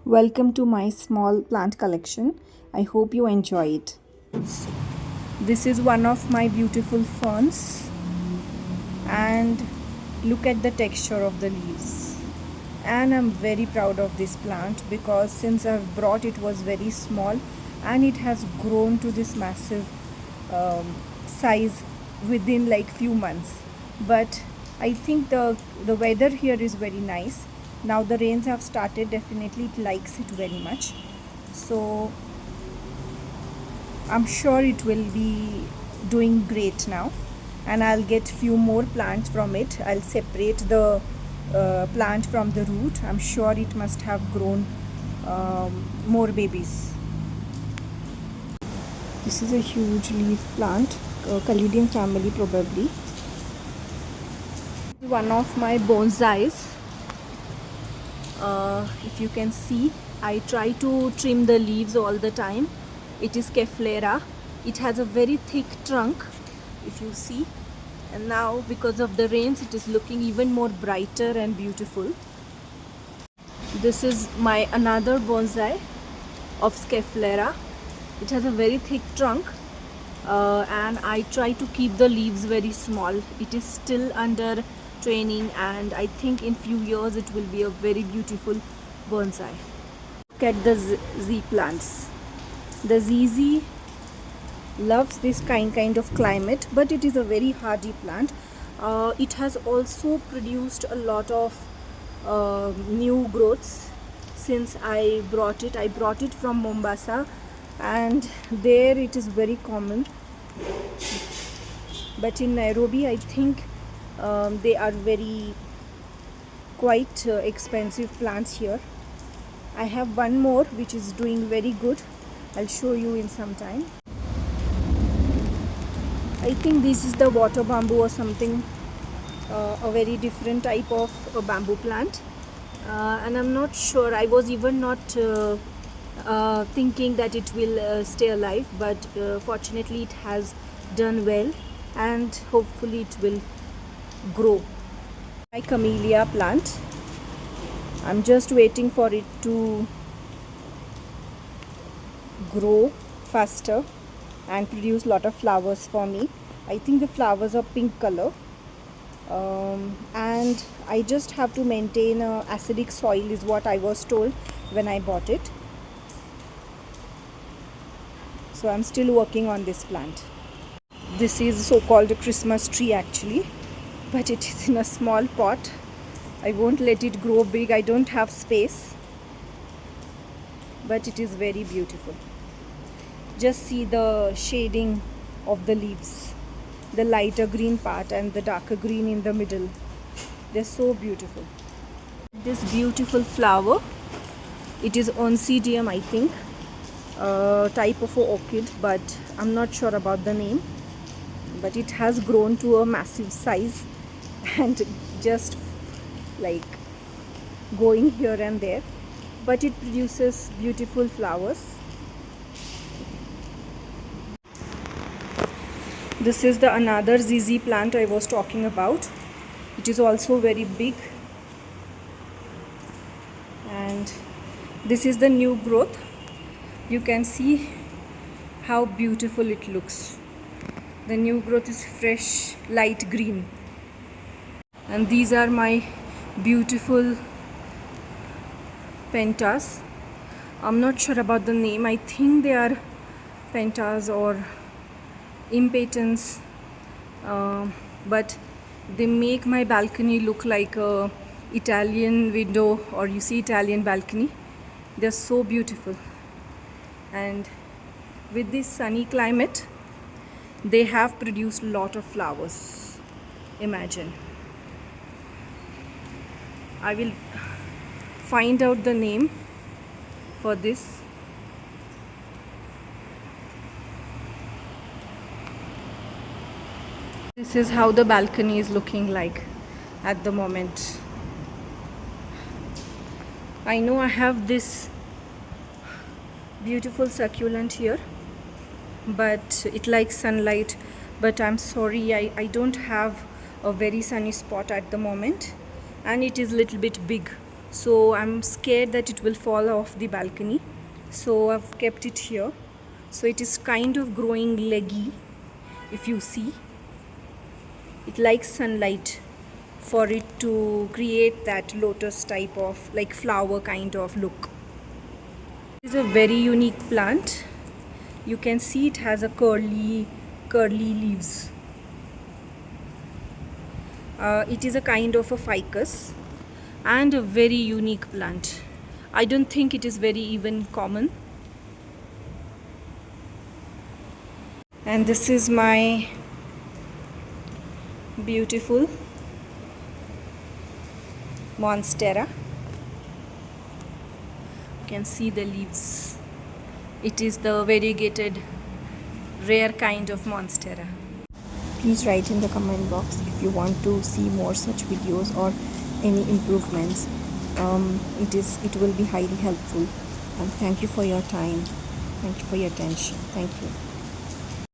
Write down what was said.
Welcome to my small plant collection. I hope you enjoy it. This is one of my beautiful ferns, and look at the texture of the leaves. And I'm very proud of this plant because since I've brought it was very small and it has grown to this massive size within like few months. But I think the weather here is very nice. Now the rains have started, definitely it likes it very much. So I'm sure it will be doing great now, and I'll get few more plants from it. I'll separate the plant from the root. I'm sure it must have grown more babies. This is a huge leaf plant, Caladium family probably. One of my bonsais. If you can see, I try to trim the leaves all the time. It is Cafflera. It has a very thick trunk, if you see, and now because of the rains it is looking even more brighter and beautiful. This is my another bonsai of Cafflera. It has a very thick trunk, and I try to keep the leaves very small. It is still under training, and I think in few years it will be a very beautiful bonsai. Look at the Z plants. The ZZ loves this kind of climate, but it is a very hardy plant. It has also produced a lot of new growths since I brought it. I brought it from Mombasa, and there it is very common. But in Nairobi, I think they are very quite expensive plants here. I have one more which is doing very good. I'll show you in some time. I think this is the water bamboo or something, a very different type of bamboo plant, and I'm not sure. I was even not thinking that it will stay alive, but fortunately it has done well, and hopefully it will grow. My camellia plant, I'm just waiting for it to grow faster and produce lot of flowers for me. I think the flowers are pink color, and I just have to maintain acidic soil is what I was told when I bought it. So I'm still working on this plant. This is so-called a Christmas tree actually, but it is in a small pot. I won't let it grow big. I don't have space, but it is very beautiful. Just see the shading of the leaves, the lighter green part and the darker green in the middle. They're so beautiful. This beautiful flower, it is Oncidium, I think, type of orchid, but I'm not sure about the name. But it has grown to a massive size and just like going here and there, but it produces beautiful flowers. This is the another ZZ plant I was talking about. It is also very big, and this is the new growth. You can see how beautiful it looks. The new growth is fresh light green, and these are my beautiful pentas. I'm not sure about the name. I think they are pentas or impotens, but they make my balcony look like a Italian window, or you see Italian balcony. They're so beautiful, and with this sunny climate they have produced a lot of flowers. Imagine. I will find out the name for this. This is how the balcony is looking like at the moment. I know I have this beautiful succulent here, but it likes sunlight, but I'm sorry, I don't have a very sunny spot at the moment, and it is a little bit big, so I'm scared that it will fall off the balcony, so I've kept it here. So it is kind of growing leggy. If you see, it likes sunlight for it to create that lotus type of like flower kind of look. This is a very unique plant. You can see it has a curly leaves. It is a kind of a ficus and a very unique plant. I don't think it is very even common. And this is my beautiful monstera. You can see the leaves. It is the variegated rare kind of monstera. Please write in the comment box if you want to see more such videos or any improvements. It will be highly helpful. And thank you for your time. Thank you for your attention. Thank you.